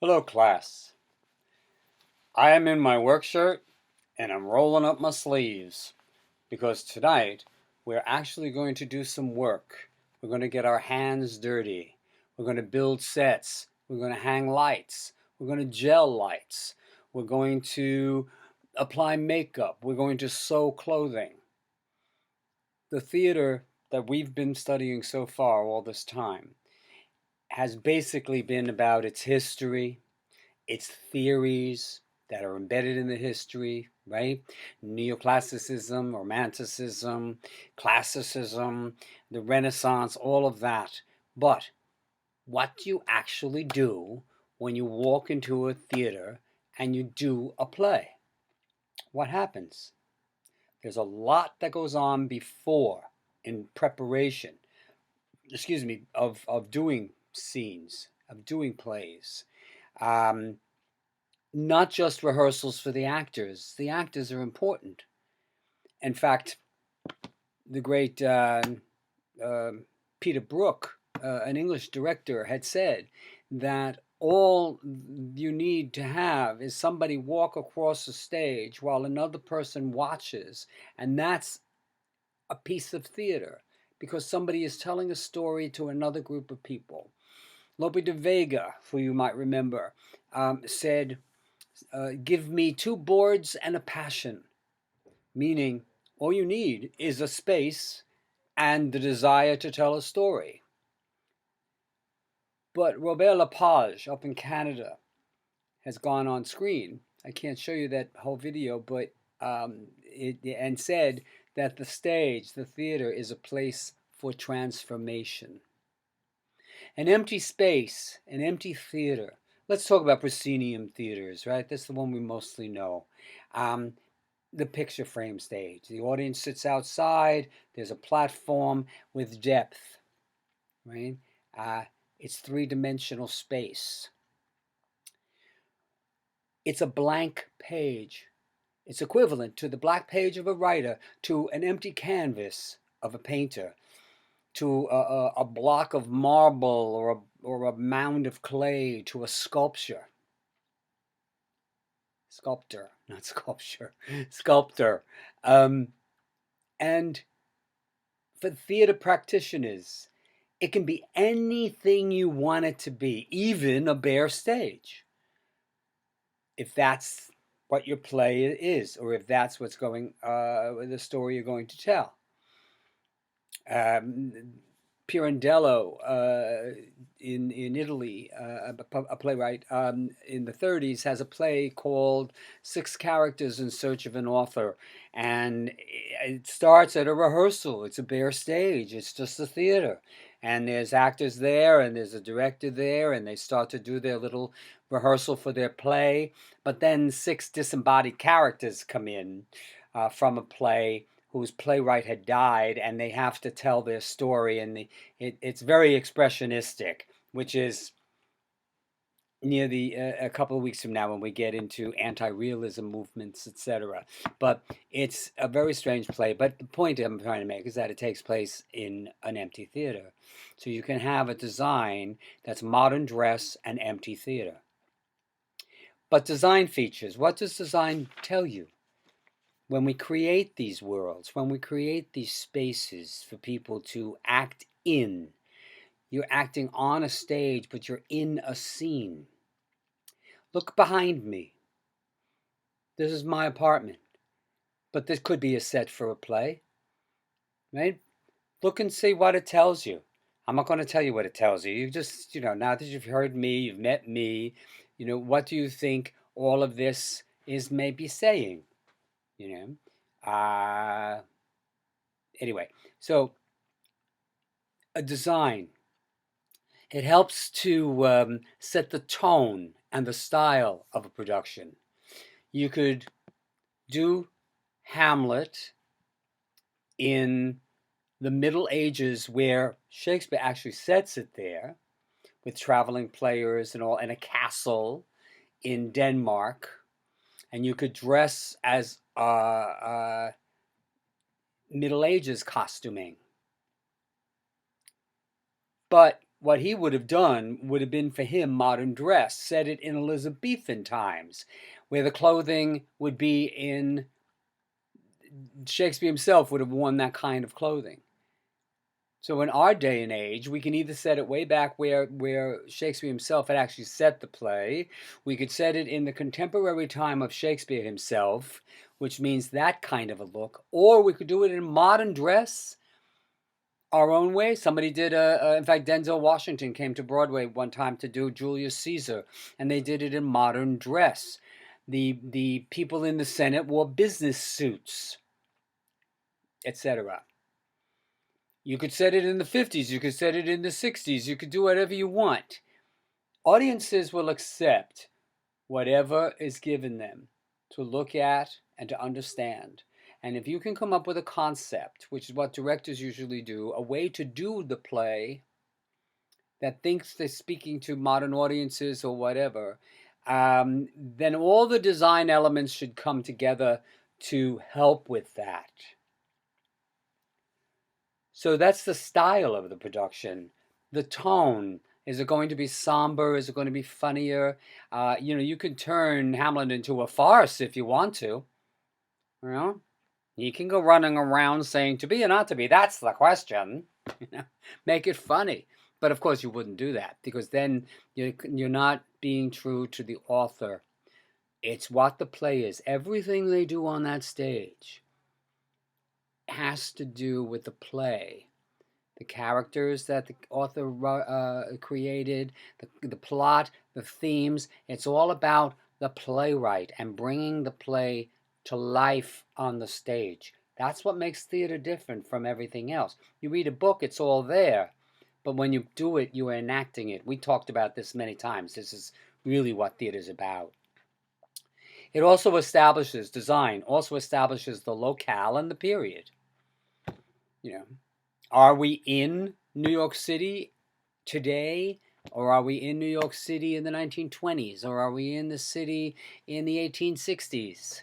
Hello, class. I am in my work shirt and I'm rolling up my sleeves because tonight we're actually going to do some work. We're going to get our hands dirty. We're going to build sets. We're going to hang lights. We're going to gel lights. We're going to apply makeup. We're going to sew clothing. The theater that we've been studying so far all this time has basically been about its history, its theories that are embedded in the history, right? Neoclassicism, Romanticism, Classicism, the Renaissance, all of that. But what do you actually do when you walk into a theater and you do a play? What happens? There's a lot that goes on before in preparation, of doing scenes, of doing plays. Um, Not just rehearsals for the actors. The actors are important. In fact, the great uh, Peter Brook, an English director, had said that all you need to have is somebody walk across the stage while another person watches, and that's a piece of theater because somebody is telling a story to another group of people. Lope de Vega, who you might remember, said, give me two boards and a passion, meaning all you need is a space and the desire to tell a story. But Robert Lepage up in Canada has gone on screen. I can't show you that whole video, but and said that the stage, the theater, is a place for transformation. An empty space, an empty theater. Let's talk about proscenium theaters, right? That's the one we mostly know. Um, the picture frame stage. The audience sits outside. There's a platform with depth, right? It's three-dimensional space. It's a blank page. It's equivalent to the black page of a writer, to an empty canvas of a painter, to a block of marble or a mound of clay, to a sculpture. Sculptor, not sculpture, sculptor. And for theater practitioners, it can be anything you want it to be, even a bare stage, if that's what your play is, or if that's what's going, the story you're going to tell. Um, Pirandello in Italy, a playwright in the 30s, has a play called Six Characters in Search of an Author. And it starts at a rehearsal. It's a bare stage. It's just a theater. And there's actors there and there's a director there and they start to do their little rehearsal for their play. But then six disembodied characters come in from a play whose playwright had died, and they have to tell their story, and it's very expressionistic, which is near the a couple of weeks from now when we get into anti-realism movements, etc. But it's a very strange play. But the point I'm trying to make is that it takes place in an empty theater, so you can have a design that's modern dress and empty theater. But design features. What does design tell you? When we create these worlds, when we create these spaces for people to act in, you're acting on a stage, but you're in a scene. Look behind me. This is my apartment, but this could be a set for a play, right? Look and see what it tells you. I'm not going to tell you what it tells you. You just, now that you've heard me, you've met me, what do you think all of this is maybe saying? You know? Anyway, so a design. It helps to set the tone and the style of a production. You could do Hamlet in the Middle Ages, where Shakespeare actually sets it there, with traveling players and all, and a castle in Denmark, and you could dress as Middle Ages costuming. But what he would have done would have been for him modern dress, set it in Elizabethan times, where the clothing would be in Shakespeare himself would have worn that kind of clothing. So in our day and age, we can either set it way back where Shakespeare himself had actually set the play. We could set it in the contemporary time of Shakespeare himself, which means that kind of a look, or we could do it in modern dress, our own way. Somebody did in fact, Denzel Washington came to Broadway one time to do Julius Caesar, and they did it in modern dress. The people in the Senate wore business suits, etc. You could set it in the 50s, you could set it in the 60s, you could do whatever you want. Audiences will accept whatever is given them to look at and to understand. And if you can come up with a concept, which is what directors usually do, a way to do the play that thinks they're speaking to modern audiences or whatever, then all the design elements should come together to help with that. So that's the style of the production. The tone. Is it going to be somber? Is it going to be funnier? You can turn Hamlet into a farce if you want to. You can go running around saying to be or not to be. That's the question. Make it funny. But of course you wouldn't do that, because then you're not being true to the author. It's what the play is. Everything they do on that stage has to do with the play. The characters that the author created, the plot, the themes. It's all about the playwright and bringing the play to life on the stage. That's what makes theater different from everything else. You read a book, it's all there. But when you do it, you are enacting it. We talked about this many times. This is really what theater is about. It also establishes, design also establishes the locale and the period. Are we in New York City today, or are we in New York City in the 1920s, or are we in the city in the 1860s?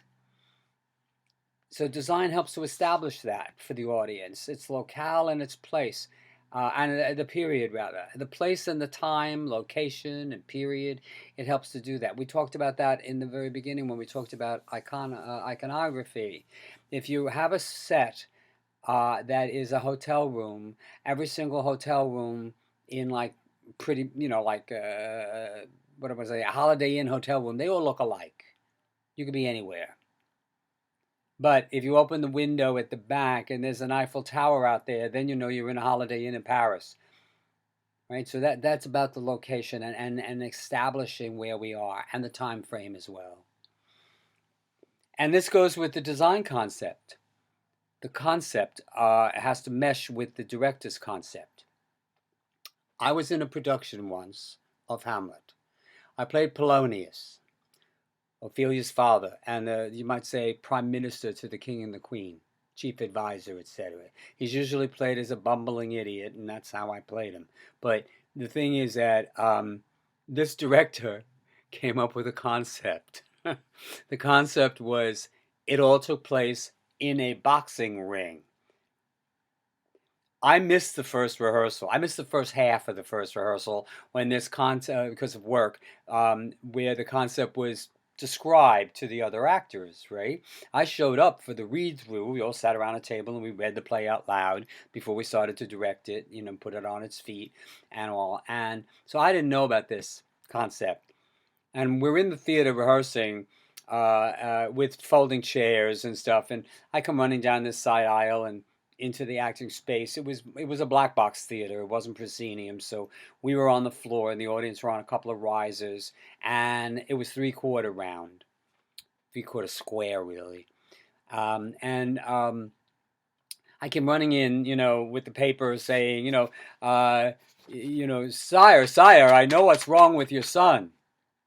So design helps to establish that for the audience, its locale and its place, and the period, rather. The place and the time, location and period, it helps to do that. We talked about that in the very beginning when we talked about iconography. If you have a set that is a hotel room, every single hotel room in what was a Holiday Inn hotel room, they all look alike. You could be anywhere. But if you open the window at the back and there's an Eiffel Tower out there, then you know you're in a Holiday Inn in Paris. Right? So that's about the location and establishing where we are, and the time frame as well. And this goes with the design concept. The concept has to mesh with the director's concept. I was in a production once of Hamlet. I played Polonius, Ophelia's father, and you might say prime minister to the king and the queen, chief advisor, etc. He's usually played as a bumbling idiot, and that's how I played him. But the thing is that this director came up with a concept. The concept was it all took place in a boxing ring. I missed the first rehearsal. I missed the first half of the first rehearsal when this concept, because of work, where the concept was described to the other actors, right? I showed up for the read-through. We all sat around a table and we read the play out loud before we started to direct it, put it on its feet and all. And so I didn't know about this concept. And we're in the theater rehearsing with folding chairs and stuff. And I come running down this side aisle and into the acting space. It was a black box theater. It wasn't proscenium, so we were on the floor and the audience were on a couple of risers, and it was 3/4 round, 3/4 square really. I came running in, with the paper saying, sire, I know what's wrong with your son.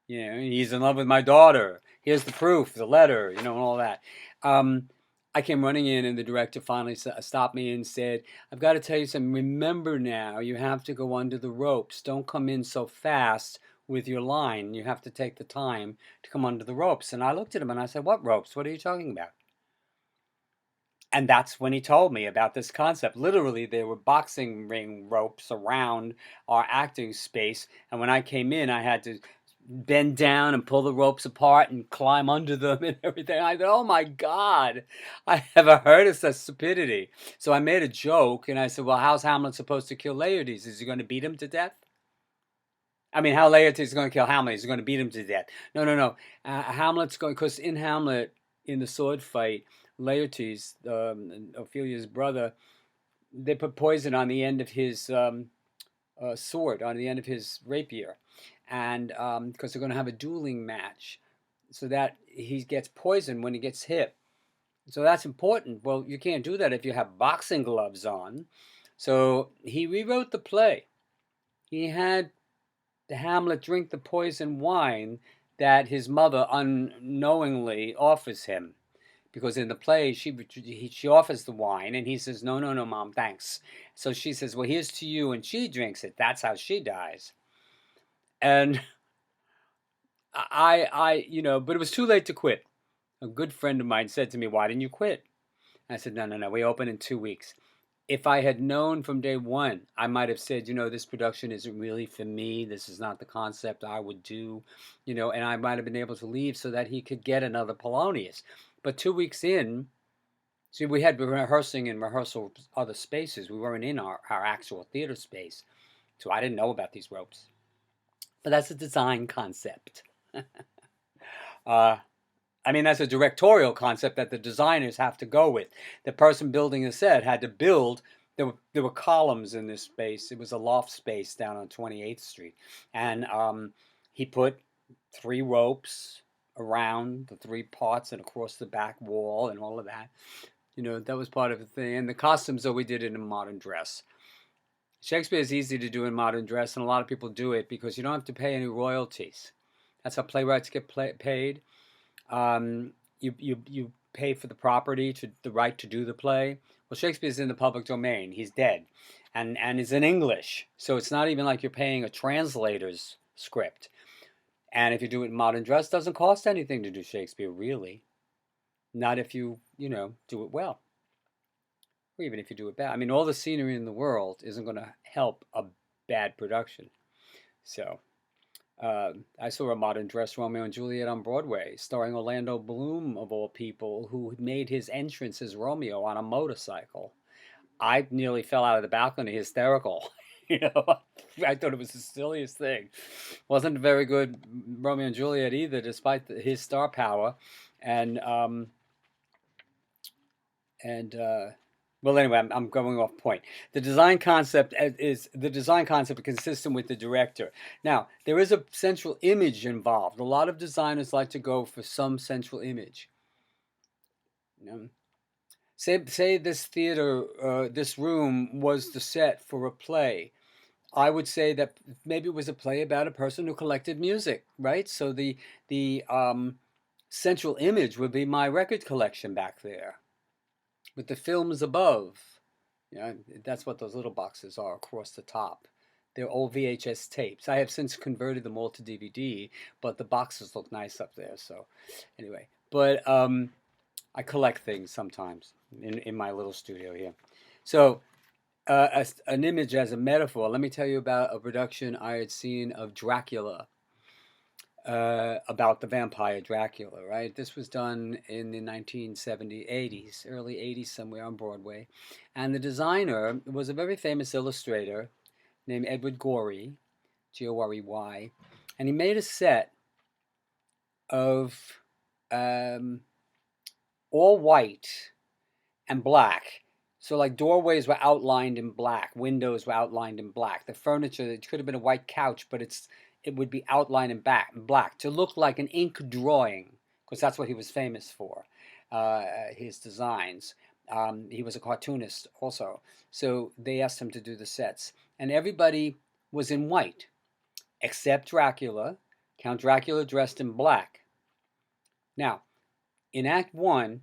He's in love with my daughter. Here's the proof, the letter, and all that. I came running in, and the director finally stopped me and said, I've got to tell you something. Remember now, you have to go under the ropes. Don't come in so fast with your line. You have to take the time to come under the ropes. And I looked at him and I said, what ropes? What are you talking about? And that's when he told me about this concept. Literally, there were boxing ring ropes around our acting space. And when I came in, I had to bend down and pull the ropes apart and climb under them and everything. I thought, oh my God, I never heard of such stupidity. So I made a joke and I said, well, how's Hamlet supposed to kill Laertes? Is he going to beat him to death? I mean, how Laertes is going to kill Hamlet? He's going to beat him to death. No, no, no. Hamlet's going, because in Hamlet, in the sword fight, Laertes, Ophelia's brother, they put poison on the end of his sword, on the end of his rapier, and because they're going to have a dueling match, so that he gets poisoned when he gets hit. So that's important. Well, you can't do that if you have boxing gloves on. So he rewrote the play. He had the Hamlet drink the poison wine that his mother unknowingly offers him, because in the play she offers the wine and he says, no, no, no, Mom, thanks. So she says, well, here's to you, and she drinks it. That's how she dies. And but it was too late to quit. A good friend of mine said to me, why didn't you quit? And I said, no, no, no, we open in 2 weeks. If I had known from day one, I might have said, this production isn't really for me. This is not the concept I would do, and I might have been able to leave so that he could get another Polonius. But 2 weeks in, see, we had been rehearsing in rehearsal other spaces. We weren't in our actual theater space. So I didn't know about these ropes. But that's a design concept. That's a directorial concept that the designers have to go with. The person building the set had to build. There were columns in this space. It was a loft space down on 28th Street. And he put 3 ropes around the 3 parts and across the back wall and all of that. That was part of the thing. And the costumes, though, we did it in modern dress. Shakespeare is easy to do in modern dress, and a lot of people do it because you don't have to pay any royalties. That's how playwrights get paid. You pay for the property, the right to do the play. Well, Shakespeare's in the public domain. He's dead, and is in English, so it's not even like you're paying a translator's script. And if you do it in modern dress, it doesn't cost anything to do Shakespeare, really. Not if you do it well, or even if you do it bad. All the scenery in the world isn't going to help a bad production. So I saw a modern dress Romeo and Juliet on Broadway, starring Orlando Bloom, of all people, who made his entrance as Romeo on a motorcycle. I nearly fell out of the balcony hysterical. I thought it was the silliest thing. Wasn't a very good Romeo and Juliet either, despite his star power. Well, anyway, I'm going off point. The design concept is consistent with the director. Now, there is a central image involved. A lot of designers like to go for some central image. Say this theater, this room was the set for a play. I would say that maybe it was a play about a person who collected music, right? So the central image would be my record collection back there, with the films above. That's what those little boxes are across the top. They're old VHS tapes. I have since converted them all to DVD, but the boxes look nice up there. So anyway, but I collect things sometimes in my little studio here. So an image as a metaphor. Let me tell you about a production I had seen of Dracula. About the vampire Dracula, right? This was done in the 1970s, 80s, early 80s, somewhere on Broadway. And the designer was a very famous illustrator named Edward Gorey, Gorey. And he made a set of all white and black. So like doorways were outlined in black, windows were outlined in black. The furniture, it could have been a white couch, but it would be outlined in black to look like an ink drawing, because that's what he was famous for, his designs. He was a cartoonist also. So they asked him to do the sets. And everybody was in white, except Dracula. Count Dracula dressed in black. Now, in Act 1,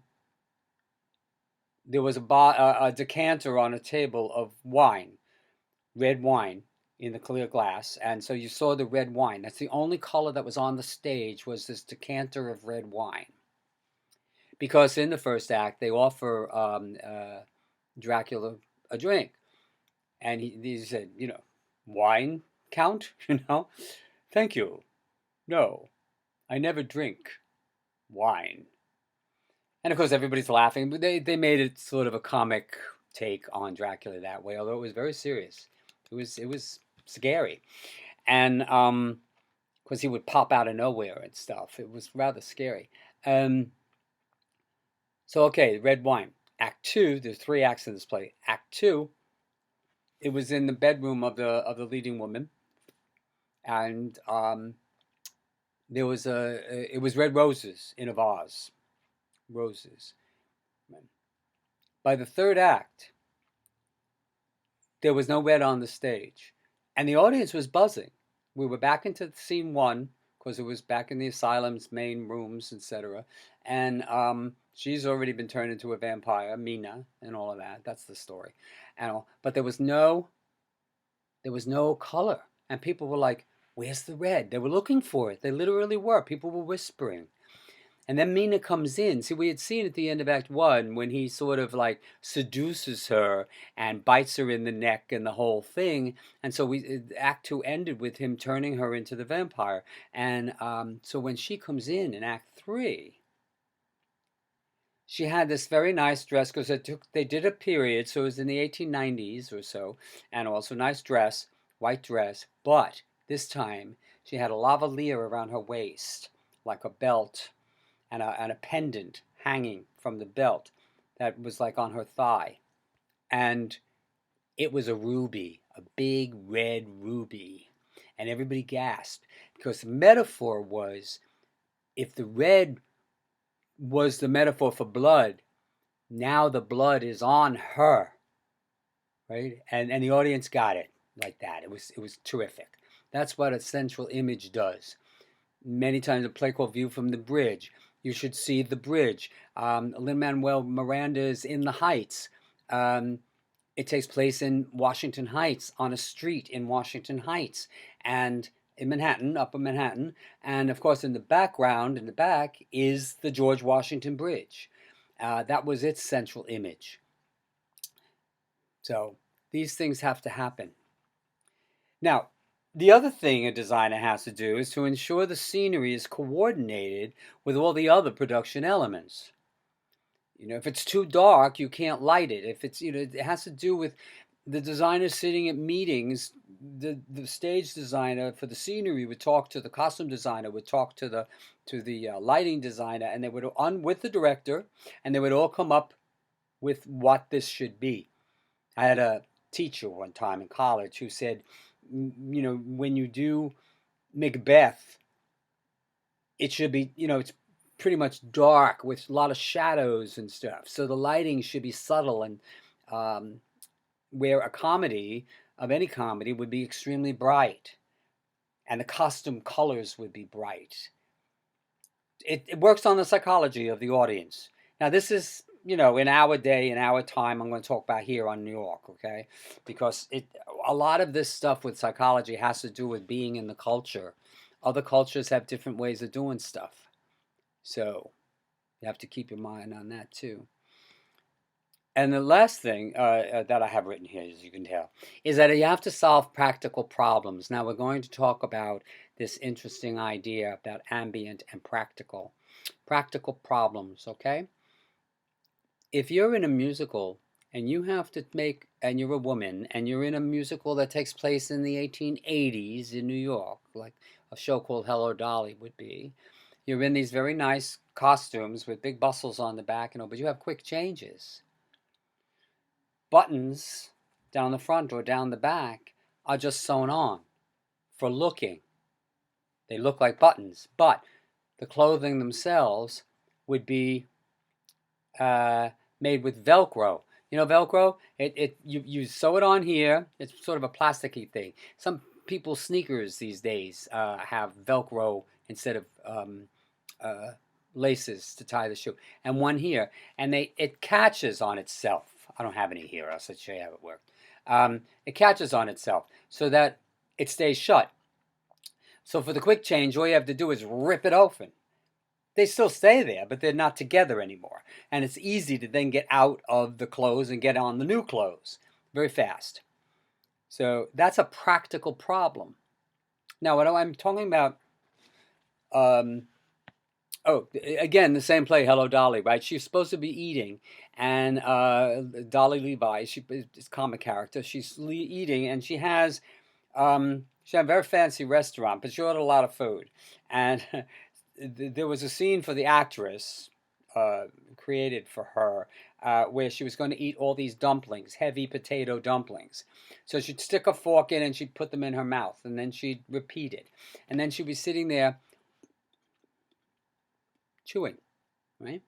there was a decanter on a table of wine, red wine, in the clear glass, and so you saw the red wine. That's the only color that was on the stage, was this decanter of red wine. because in the first act they offer Dracula a drink, and he said, wine, Count, thank you. No, I never drink wine. And of course, everybody's laughing, but they made it sort of a comic take on Dracula that way, although it was very serious. It was scary, and because he would pop out of nowhere and stuff. It was rather scary. Um, so okay, red wine. Act two. There's three acts in this play. Act two. It was in the bedroom of the leading woman, and there was it was red roses in a vase. Roses. By the third act, there was no red on the stage, and the audience was buzzing. We were back into scene one because it was back in the asylum's main rooms, etc. And she's already been turned into a vampire, Mina, and all of that. That's the story, and all. But there was no color, and people were like, "Where's the red?" They were looking for it. They literally were. People were whispering. And then Mina comes in. See, we had seen at the end of Act One when he sort of like seduces her and bites her in the neck and the whole thing. And so Act Two ended with him turning her into the vampire. And so when she comes in Act Three, she had this very nice dress because they did a period, so it was in the 1890s or so, and also nice dress, white dress. But this time she had a lavalier around her waist, like a belt and a pendant hanging from the belt that was like on her thigh. And it was a ruby, a big red ruby. And everybody gasped because the metaphor was, if the red was the metaphor for blood, now the blood is on her, right? And the audience got it like that. It was terrific. That's what a central image does. Many times a play called View from the Bridge. You should see the bridge. Lin-Manuel Miranda is in the Heights. It takes place in Washington Heights, on a street in Washington Heights, and in Manhattan, Upper Manhattan. And of course, in the background, in the back, is the George Washington Bridge. That was its central image. So these things have to happen. Now, the other thing a designer has to do is to ensure the scenery is coordinated with all the other production elements. If it's too dark, you can't light it. If it's, it has to do with the designer sitting at meetings. The stage designer for the scenery would talk to the costume designer, would talk to the lighting designer, and they would with the director, and they would all come up with what this should be. I had a teacher one time in college who said, when you do Macbeth, it should be, it's pretty much dark with a lot of shadows and stuff. So the lighting should be subtle, and where a comedy, of any comedy, would be extremely bright, and the costume colors would be bright. It works on the psychology of the audience. Now, this is, in our day, in our time, I'm going to talk about here on New York, okay? Because a lot of this stuff with psychology has to do with being in the culture. Other cultures have different ways of doing stuff. So you have to keep your mind on that too. And the last thing that I have written here, as you can tell, is that you have to solve practical problems. Now we're going to talk about this interesting idea about ambient and practical problems, okay? If you're in a musical and you have to and you're a woman, and you're in a musical that takes place in the 1880s in New York, like a show called Hello Dolly would be, you're in these very nice costumes with big bustles on the back, but you have quick changes. Buttons down the front or down the back are just sewn on for looking. They look like buttons, but the clothing themselves would be made with Velcro. Velcro? You sew it on here. It's sort of a plasticky thing. Some people's sneakers these days have Velcro instead of laces to tie the shoe, and one here, and it catches on itself. I don't have any here. I'll show you how it worked. It catches on itself so that it stays shut. So for the quick change, all you have to do is rip it open. They still stay there, but they're not together anymore. And it's easy to then get out of the clothes and get on the new clothes very fast. So that's a practical problem. Now, what I'm talking about, um, oh, again, the same play, Hello Dolly, right? She's supposed to be eating, and Dolly Levi, she is a comic character. She's eating, and she had a very fancy restaurant, but she ordered a lot of food. And there was a scene for the actress uh, created for her where she was going to eat all these dumplings, heavy potato dumplings. So she'd stick a fork in and she'd put them in her mouth, and then she'd repeat it. And then she'd be sitting there chewing, right?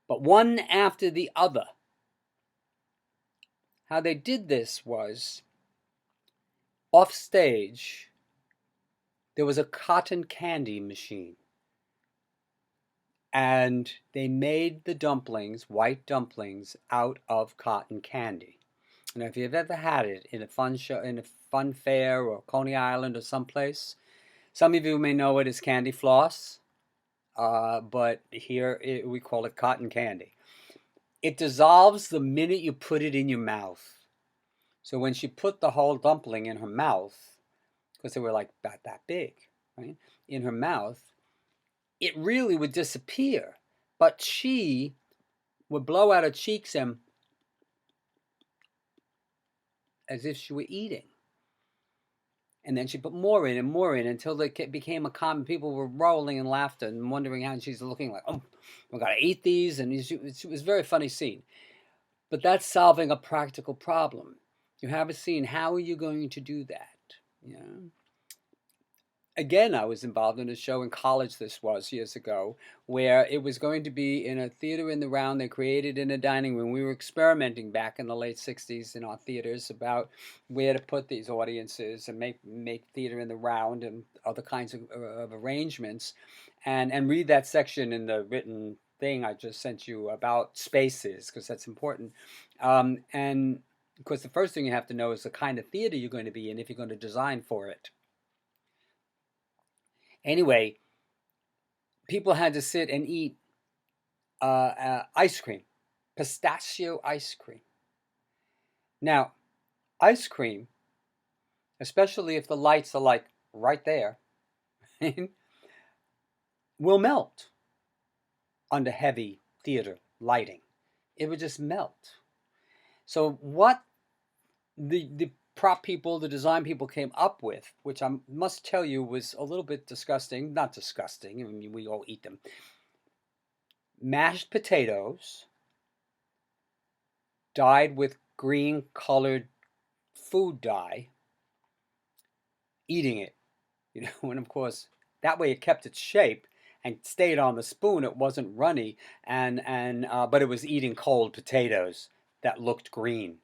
But one after the other. How they did this was off stage, there was a cotton candy machine. And they made the dumplings, white dumplings, out of cotton candy. And if you've ever had it in a fun show, in a fun fair or Coney Island or someplace, some of you may know it as candy floss, but here we call it cotton candy. It dissolves the minute you put it in your mouth. So when she put the whole dumpling in her mouth, because they were like that big, right, in her mouth, it really would disappear. But she would blow out her cheeks and as if she were eating. And then she put more in and more in until it became a common. People were rolling in laughter and wondering how she's looking like, oh, we got to eat these. And it was a very funny scene. But that's solving a practical problem. You have a scene. How are you going to do that? You know? Again, I was involved in a show in college, this was years ago, where it was going to be in a theater in the round they created in a dining room. We were experimenting back in the late 60s in our theaters about where to put these audiences and make theater in the round and other kinds of arrangements. And read that section in the written thing I just sent you about spaces, because that's important. And of course, the first thing you have to know is the kind of theater you're going to be in if you're going to design for it. Anyway, people had to sit and eat ice cream, pistachio ice cream. Now, ice cream, especially if the lights are like right there, will melt under heavy theater lighting. It would just melt. So what the prop people, the design people came up with, which I must tell you was a little bit disgusting. Not disgusting, I mean, we all eat them. Mashed potatoes dyed with green colored food dye, eating it, and of course that way it kept its shape and stayed on the spoon. It wasn't runny, and but it was eating cold potatoes that looked green.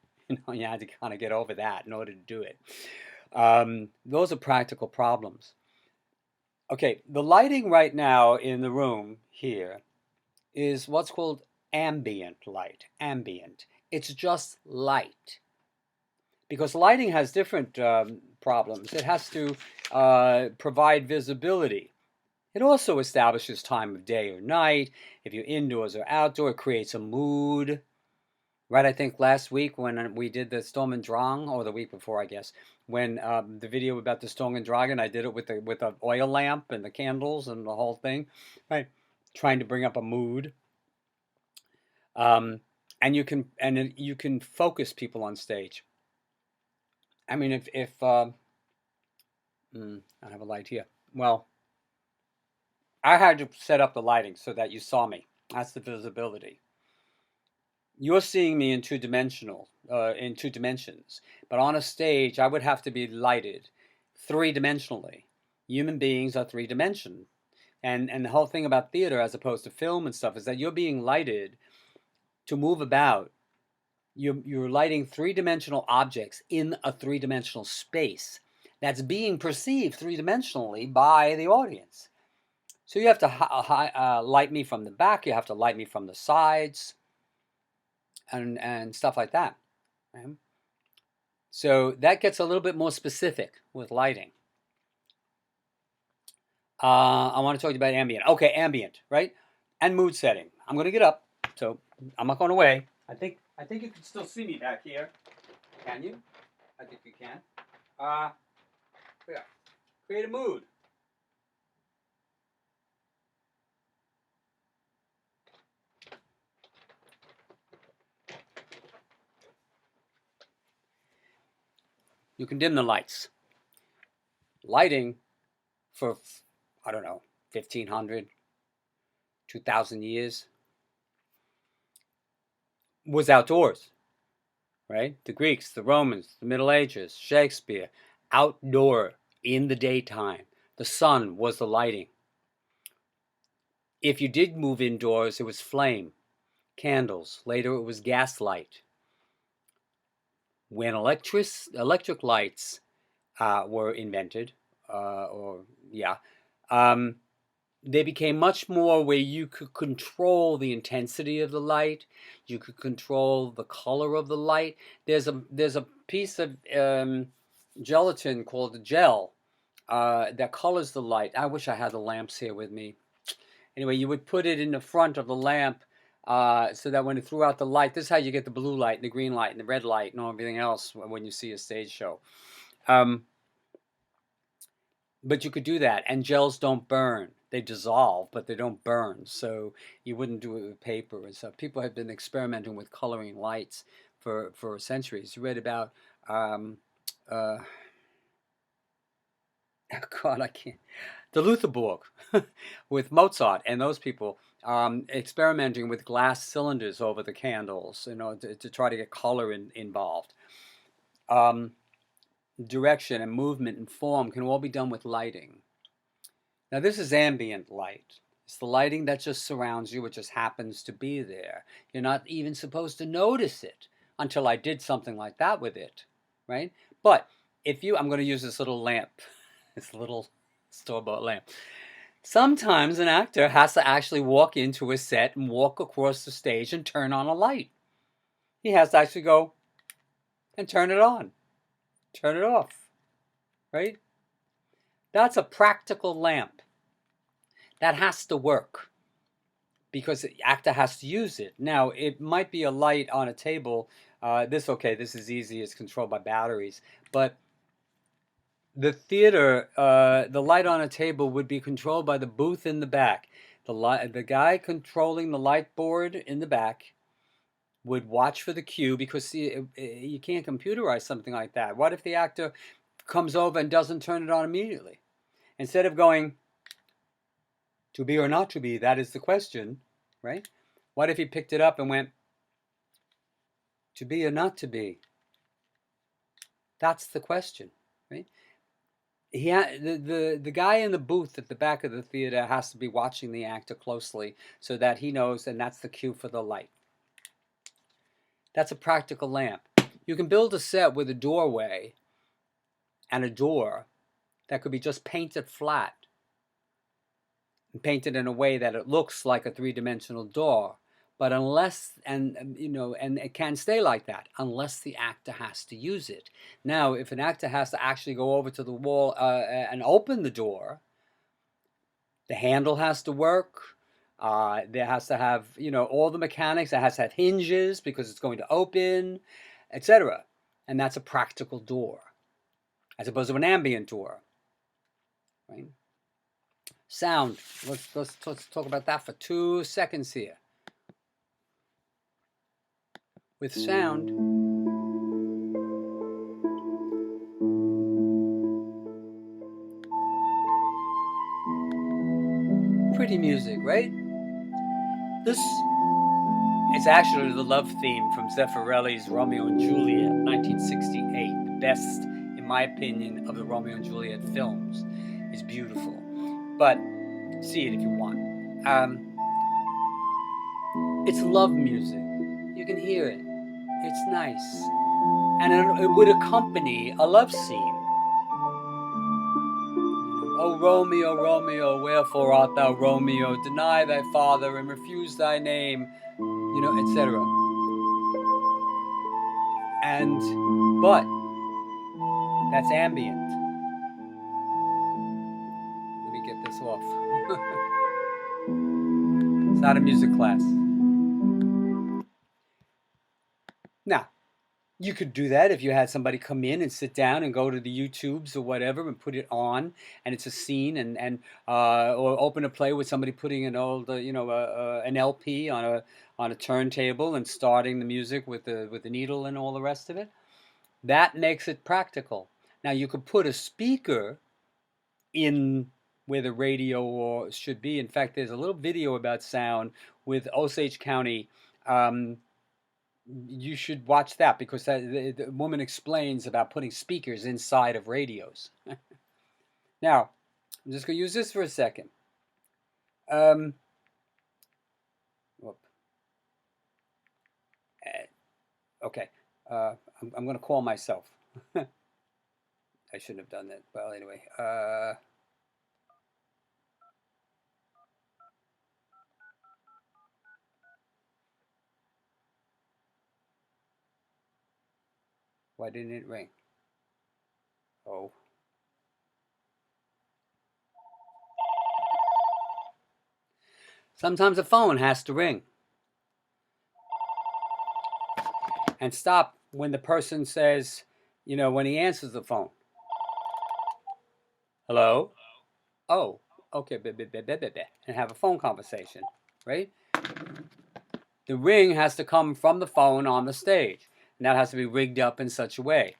You had to kind of get over that in order to do it. Those are practical problems. Okay, the lighting right now in the room here is what's called ambient light. Ambient. It's just light. Because lighting has different problems. It has to provide visibility. It also establishes time of day or night. If you're indoors or outdoor, it creates a mood. Right, I think last week when we did the Sturm Drang, or the week before, I guess, when the video about the Sturm Dragon, I did it with an oil lamp and the candles and the whole thing, right? Trying to bring up a mood. And you can focus people on stage. I mean, if I have a light here. Well, I had to set up the lighting so that you saw me. That's the visibility. You're seeing me in two dimensions, but on a stage, I would have to be lighted three-dimensionally. Human beings are three-dimensional, and the whole thing about theater, as opposed to film and stuff, is that you're being lighted to move about. You're lighting three-dimensional objects in a three-dimensional space that's being perceived three-dimensionally by the audience. So you have to light me from the back. You have to light me from the sides, and stuff like that. Right? So that gets a little bit more specific with lighting. I want to talk to you about ambient. Okay, ambient, right? And mood setting. I'm going to get up, so I'm not going away. I think you can still see me back here. Can you? I think you can. Uh, yeah. Create a mood. You can dim the lights. Lighting for, I don't know, 1500, 2000 years was outdoors, right? The Greeks, the Romans, the Middle Ages, Shakespeare, outdoor in the daytime. The sun was the lighting. If you did move indoors, it was flame, candles. Later, it was gaslight. When electric lights were invented, um, they became much more where you could control the intensity of the light. You could control the color of the light. There's a piece of gelatin called the gel that colors the light. I wish I had the lamps here with me. Anyway, you would put it in the front of the lamp so that when it threw out the light, this is how you get the blue light and the green light and the red light and everything else when you see a stage show. But you could do that, and gels don't burn. They dissolve, but they don't burn. So you wouldn't do it with paper and stuff. People have been experimenting with coloring lights for centuries. You read about, uh, God, I can't. The Lutherburg with Mozart and those people experimenting with glass cylinders over the candles, to try to get color involved. Direction and movement and form can all be done with lighting. Now, this is ambient light. It's the lighting that just surrounds you. It just happens to be there. You're not even supposed to notice it until I did something like that with it, right? But I'm going to use this little lamp, this little store-bought lamp. Sometimes an actor has to actually walk into a set and walk across the stage and turn on a light. He has to actually go and turn it on, turn it off, right? That's a practical lamp. That has to work because the actor has to use it. Now, it might be a light on a table. This is easy. It's controlled by batteries. But the theater, the light on a table would be controlled by the booth in the back. The guy controlling the light board in the back would watch for the cue because you can't computerize something like that. What if the actor comes over and doesn't turn it on immediately? Instead of going, to be or not to be, that is the question, right? What if he picked it up and went, to be or not to be? That's the question, right? The guy in the booth at the back of the theater has to be watching the actor closely so that he knows, and that's the cue for the light. That's a practical lamp. You can build a set with a doorway and a door that could be just painted flat and painted in a way that it looks like a three-dimensional door. But and it can stay like that unless the actor has to use it. Now, if an actor has to actually go over to the wall and open the door, the handle has to work. There has to have, all the mechanics. It has to have hinges because it's going to open, etc. And that's a practical door, as opposed to an ambient door, right? Sound. Let's talk about that for 2 seconds here. With sound, pretty music, right? This is actually the love theme from Zeffirelli's Romeo and Juliet, 1968. The best, in my opinion, of the Romeo and Juliet films. Is beautiful. But see it if you want. It's love music. You can hear it. It's nice. And it would accompany a love scene. O Romeo, Romeo, wherefore art thou Romeo? Deny thy father and refuse thy name, etc. But that's ambient. Let me get this off. It's not a music class. Now, you could do that if you had somebody come in and sit down and go to the YouTubes or whatever and put it on, and it's a scene, or open a play with somebody putting an old, an LP on a turntable and starting the music with the needle and all the rest of it. That makes it practical. Now you could put a speaker in where the radio should be. In fact, there's a little video about sound with Osage County. You should watch that because the woman explains about putting speakers inside of radios. Now, I'm just going to use this for a second. Okay, I'm going to call myself. I shouldn't have done that. Well, anyway. Why didn't it ring? Oh. Sometimes a phone has to ring. And stop when the person says, when he answers the phone. Hello? Oh, okay, and have a phone conversation, right? The ring has to come from the phone on the stage, and that has to be rigged up in such a way.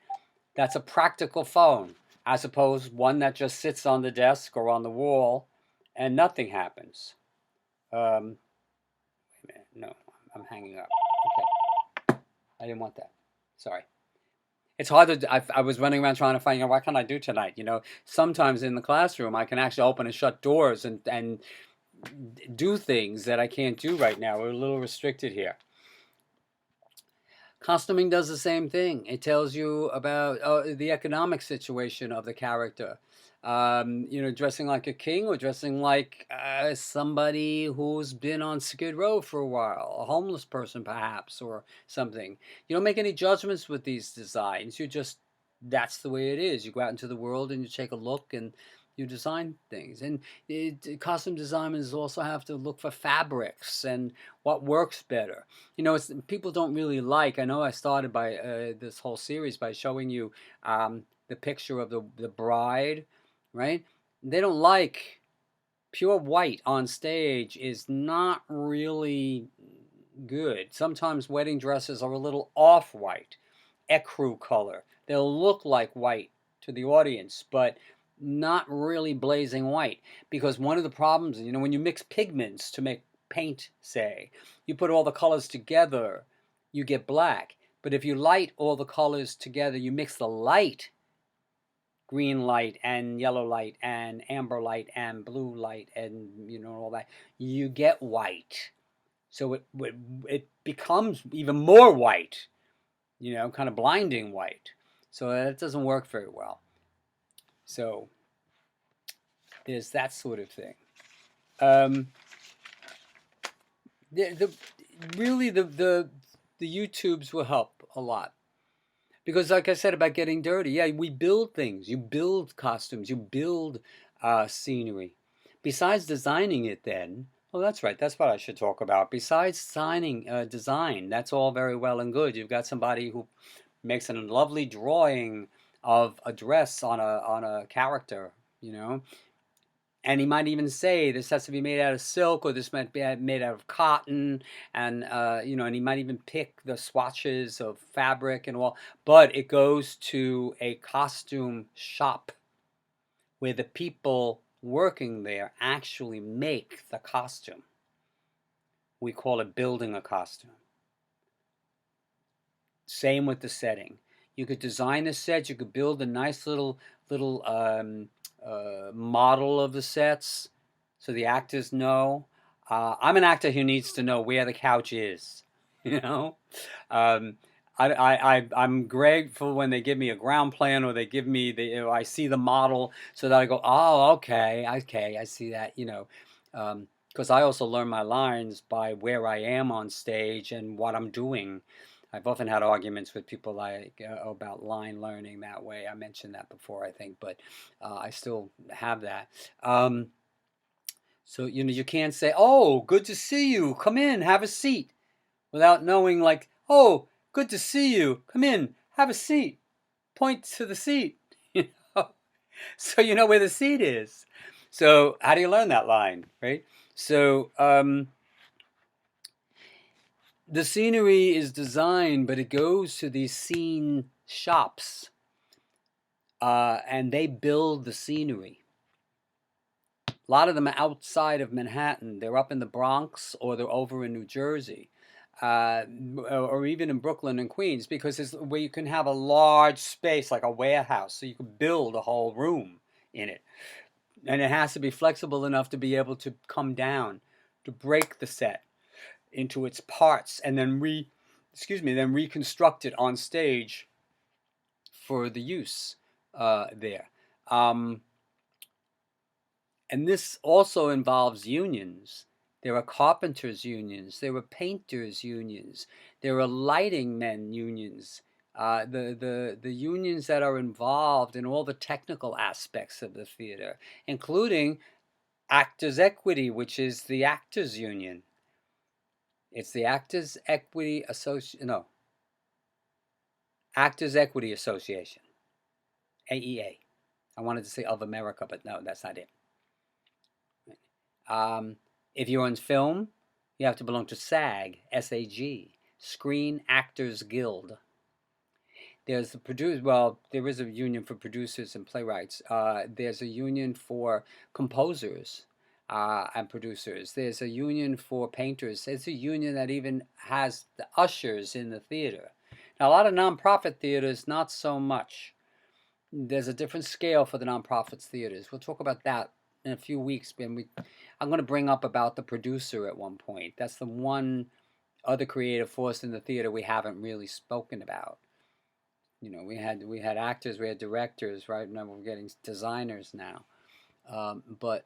That's a practical phone, as opposed one that just sits on the desk or on the wall and nothing happens. Wait a minute, no, I'm hanging up. Okay, I didn't want that. Sorry. It's hard to. I was running around trying to find out what can I do tonight. Sometimes in the classroom I can actually open and shut doors and do things that I can't do right now. We're a little restricted here. Costuming does the same thing. It tells you about the economic situation of the character. Dressing like a king or dressing like somebody who's been on Skid Row for a while, a homeless person perhaps, or something. You don't make any judgments with these designs. That's the way it is. You go out into the world and you take a look and you design things. And costume designers also have to look for fabrics and what works better. People don't really like. I know I started by this whole series by showing you the picture of the bride, right? They don't like pure white on stage is not really good. Sometimes wedding dresses are a little off-white, ecru color. They'll look like white to the audience, but not really blazing white, because one of the problems, when you mix pigments to make paint, say, you put all the colors together, you get black. But if you light all the colors together, you mix the light, green light and yellow light and amber light and blue light and all that, you get white. So it becomes even more white, kind of blinding white. So that doesn't work very well. So there's that sort of thing. Really the YouTubes will help a lot, because like I said about getting dirty, yeah, we build things. You build costumes. You build scenery. Besides designing it, then. Oh, that's right. That's what I should talk about. Besides design, that's all very well and good. You've got somebody who makes a lovely drawing of a dress on a character, and he might even say this has to be made out of silk, or this might be made out of cotton, and and he might even pick the swatches of fabric and all. But it goes to a costume shop where the people working there actually make the costume. We call it building a costume. Same with the setting. You could design a set. You could build a nice little model of the sets, so the actors know. I'm an actor who needs to know where the couch is. I'm grateful when they give me a ground plan, or they give me I see the model, so that I go, oh, okay, I see that. Because I also learn my lines by where I am on stage and what I'm doing. I've often had arguments with people about line learning that way. I mentioned that before, I think, but I still have that. So, you know, you can't say, "Oh, good to see you. Come in, have a seat," without knowing, like, "Oh, good to see you. Come in, have a seat." Point to the seat, you know, so you know where the seat is. So, how do you learn that line, right? So, the scenery is designed, but it goes to these scene shops, and they build the scenery. A lot of them are outside of Manhattan. They're up in the Bronx or they're over in New Jersey, or even in Brooklyn and Queens, because it's where you can have a large space like a warehouse, so you can build a whole room in it. And it has to be flexible enough to be able to come down, to break the set into its parts, and then then reconstruct it on stage for the use there. Um, And this also involves unions. There are carpenters' unions, there are painters' unions, there are lighting men unions, the unions that are involved in all the technical aspects of the theater, including Actors Equity, which is the actors' union. It's the Actors Equity Actors Equity Association, AEA. I wanted to say of America, but no, that's not it. If you're on film, you have to belong to SAG, S-A-G, Screen Actors Guild. There's there is a union for producers and playwrights. There's a union for composers and producers. There's a union for painters. There's a union that even has the ushers in the theater. Now, a lot of nonprofit theaters, not so much. There's a different scale for the nonprofits theaters. We'll talk about that in a few weeks. I'm going to bring up about the producer at one point. That's the one other creative force in the theater we haven't really spoken about. You know, we had actors, we had directors, right? Now we're getting designers now. But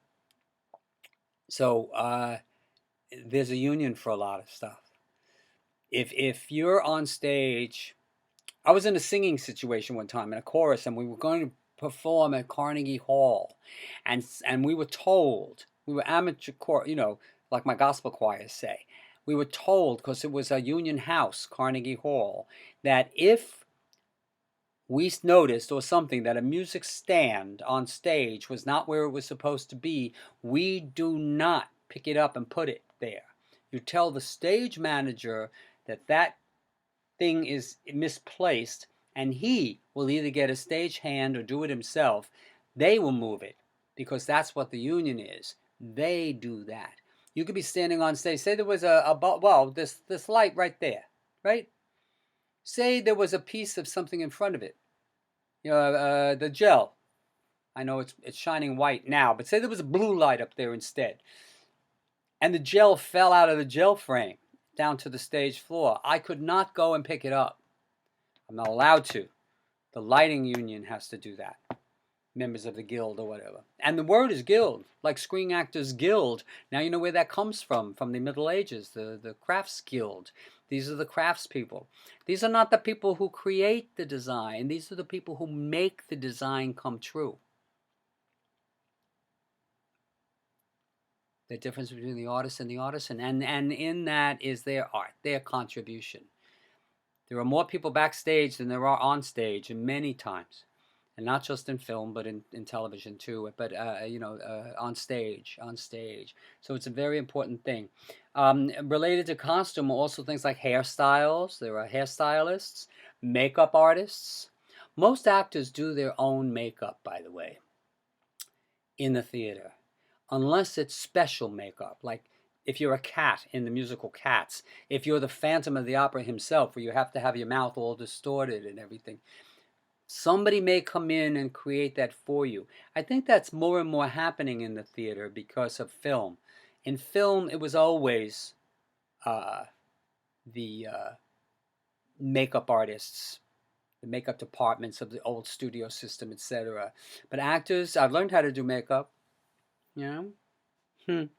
so there's a union for a lot of stuff. If you're on stage, I was in a singing situation one time in a chorus, and we were going to perform at Carnegie Hall, and we were told, we were amateur choir, you know, like my gospel choirs say, we were told, because it was a union house, Carnegie Hall, that if we noticed or something that a music stand on stage was not where it was supposed to be, we do not pick it up and put it there. You tell the stage manager that that thing is misplaced, and he will either get a stage hand or do it himself. They will move it, because that's what the union is. They do that. You could be standing on stage. Say there was this light right there, right? Say there was a piece of something in front of it. You know, the gel. I know it's shining white now, but say there was a blue light up there instead, and the gel fell out of the gel frame down to the stage floor. I could not go and pick it up. I'm not allowed to. The lighting union has to do that. Members of the guild or whatever. And the word is guild, like Screen Actors Guild. Now you know where that comes from the Middle Ages, the crafts guild. These are the craftspeople. These are not the people who create the design. These are the people who make the design come true. The difference between the artist and the artisan. And in that is their art, their contribution. There are more people backstage than there are on stage, and many times. And not just in film, but in television too. But on stage. So it's a very important thing. Related to costume, also things like hairstyles. There are hairstylists, makeup artists. Most actors do their own makeup, by the way, in the theater, unless it's special makeup, like if you're a cat in the musical Cats, if you're the Phantom of the Opera himself, where you have to have your mouth all distorted and everything. Somebody may come in and create that for you. I think that's more and more happening in the theater because of film. In film, it was always the makeup artists, the makeup departments of the old studio system, etc. But actors, I've learned how to do makeup. You know?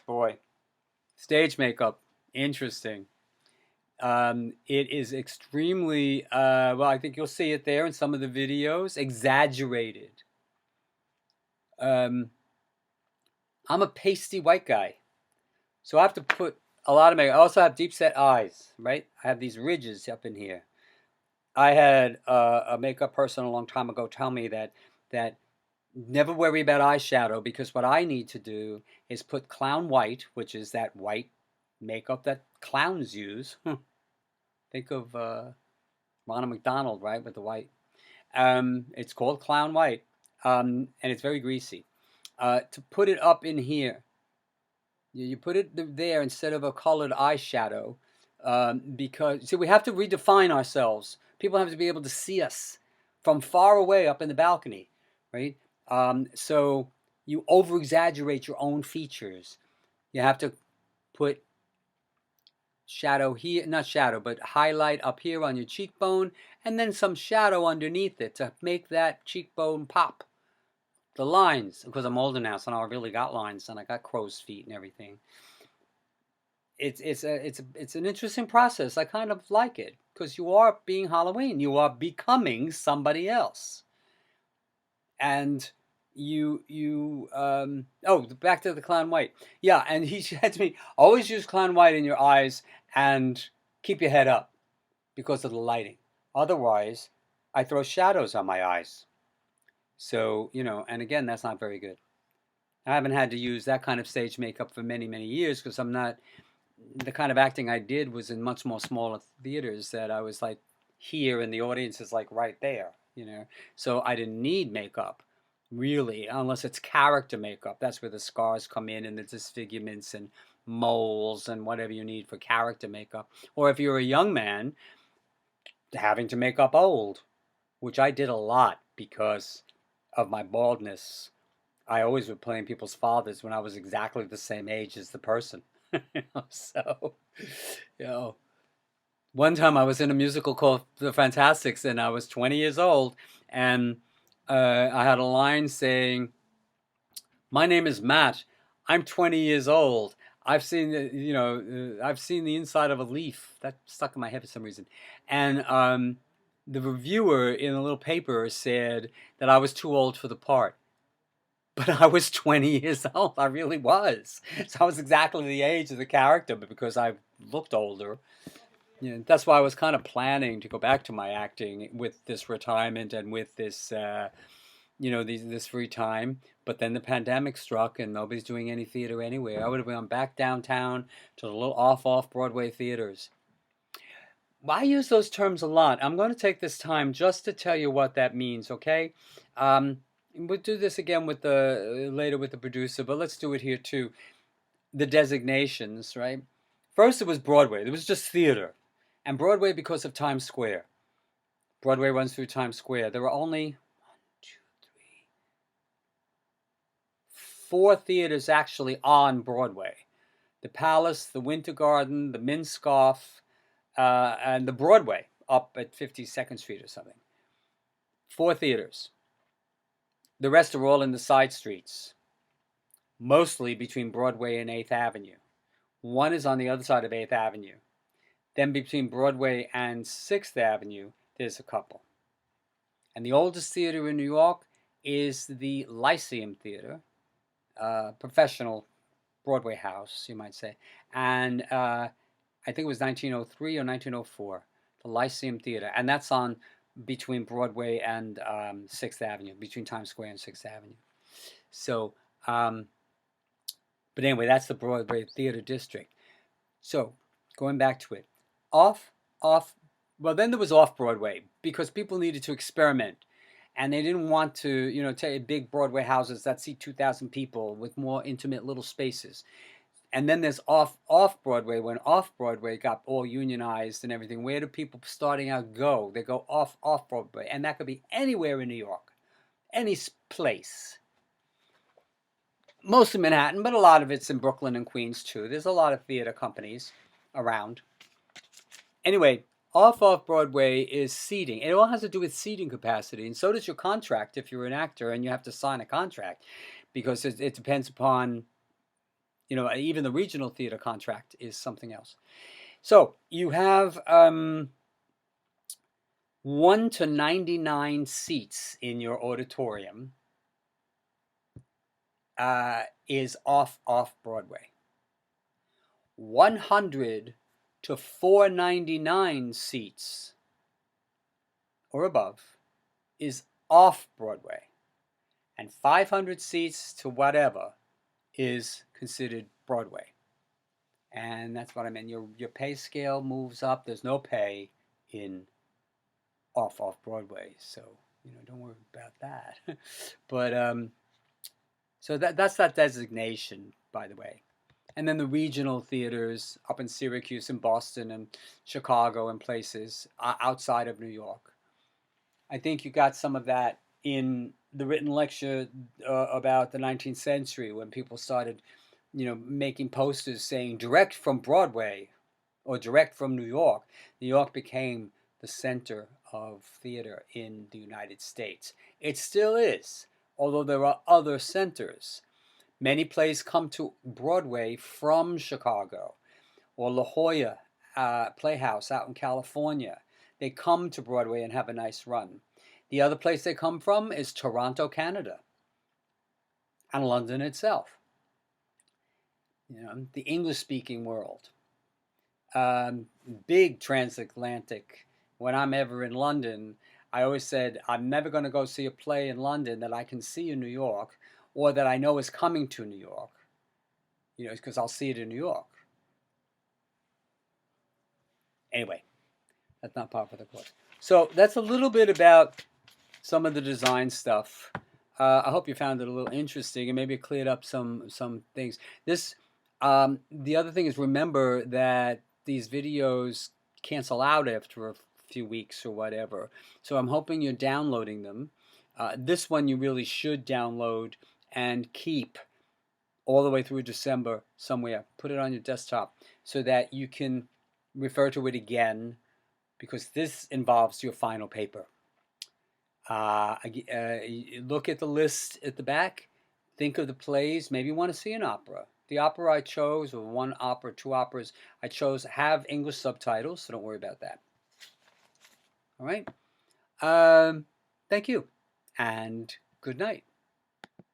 Boy, stage makeup, interesting. It is extremely, I think you'll see it there in some of the videos, exaggerated. I'm a pasty white guy, so I have to put a lot of makeup. I also have deep set eyes, right? I have these ridges up in here. I had a makeup person a long time ago tell me that never worry about eyeshadow, because what I need to do is put clown white, which is that white makeup that clowns use. Think of Ronald McDonald, right, with the white. It's called clown white, and it's very greasy. To put it up in here, you put it there instead of a colored eyeshadow, because see, we have to redefine ourselves. People have to be able to see us from far away up in the balcony, right? So you over exaggerate your own features. You have to put shadow here, not shadow, but highlight up here on your cheekbone, and then some shadow underneath it to make that cheekbone pop. The lines, because I'm older now, so now I really got lines, and I got crow's feet and everything. It's an interesting process. I kind of like it because you are being Halloween. You are becoming somebody else, and oh, back to the clown white. Yeah, and he said to me, always use clown white in your eyes and keep your head up because of the lighting. Otherwise, I throw shadows on my eyes. So, and again, that's not very good. I haven't had to use that kind of stage makeup for many, many years because I'm not, the kind of acting I did was in much more smaller theaters that I was like here and the audience is like right there. So I didn't need makeup really, unless it's character makeup. That's where the scars come in and the disfigurements and moles and whatever you need for character makeup. Or if you're a young man, having to make up old, which I did a lot because of my baldness. I always was playing people's fathers when I was exactly the same age as the person. So, you know, one time I was in a musical called The Fantastics, and I was 20 years old, and I had a line saying, "My name is Matt. I'm 20 years old. I've seen, I've seen the inside of a leaf." That stuck in my head for some reason, and the reviewer in a little paper said that I was too old for the part. But I was 20 years old. I really was. So I was exactly the age of the character, but because I looked older, that's why I was kind of planning to go back to my acting with this retirement and with this, this free time. But then the pandemic struck and nobody's doing any theater anywhere. I would have gone back downtown to the little off Broadway theaters. Well, I use those terms a lot. I'm going to take this time just to tell you what that means, okay? Um, we'll do this again with the later with the producer, but let's do it here too. The designations, right? First, it was Broadway. It was just theater, and Broadway because of Times Square. Broadway runs through Times Square. There were only one, two, three, four theaters actually on Broadway: the Palace, the Winter Garden, the Minskoff, and the Broadway up at 52nd Street or something. Four theaters. The rest are all in the side streets, mostly between Broadway and 8th Avenue. One is on the other side of 8th Avenue. Then between Broadway and 6th Avenue, there's a couple. And the oldest theater in New York is the Lyceum Theater, professional Broadway house, you might say. And I think it was 1903 or 1904, the Lyceum Theater. And that's on between Broadway and 6th Avenue, between Times Square and 6th Avenue. So, but anyway, that's the Broadway Theater District. So, going back to it, off, well, then there was off Broadway because people needed to experiment. And they didn't want to, take big Broadway houses that seat 2,000 people with more intimate little spaces. And then there's off Broadway. When off Broadway got all unionized and everything, where do people starting out go? They go off Broadway, and that could be anywhere in New York, any place. Mostly Manhattan, but a lot of it's in Brooklyn and Queens too. There's a lot of theater companies around. Anyway, off Broadway is seating. It all has to do with seating capacity, and so does your contract if you're an actor and you have to sign a contract, because it depends upon, even the regional theater contract is something else. So you have 1 to 99 seats in your auditorium. is off Broadway. 100 to 499 seats or above is off Broadway, and 500 seats to whatever is considered Broadway. And that's what I mean. Your pay scale moves up. There's no pay in off Broadway, so don't worry about that. But so that's that designation, by the way. And then the regional theaters up in Syracuse and Boston and Chicago and places outside of New York. I think you got some of that in the written lecture about the 19th century, when people started, making posters saying direct from Broadway or direct from New York. New York became the center of theater in the United States. It still is, although there are other centers. Many plays come to Broadway from Chicago or La Jolla Playhouse out in California. They come to Broadway and have a nice run. The other place they come from is Toronto, Canada, and London itself. The English-speaking world. Big transatlantic. When I'm ever in London, I always said, I'm never going to go see a play in London that I can see in New York, or that I know is coming to New York, because I'll see it in New York. Anyway, that's not part of the course. So that's a little bit about some of the design stuff. I hope you found it a little interesting, and maybe it cleared up some things. The other thing is, remember that these videos cancel out after a few weeks or whatever. So I'm hoping you're downloading them. This one you really should download and keep all the way through December somewhere. Put it on your desktop so that you can refer to it again, because this involves your final paper. Look at the list at the back. Think of the plays. Maybe you want to see an opera. The opera I chose, or one opera, two operas I chose, have English subtitles, so don't worry about that. All right. Thank you, and good night.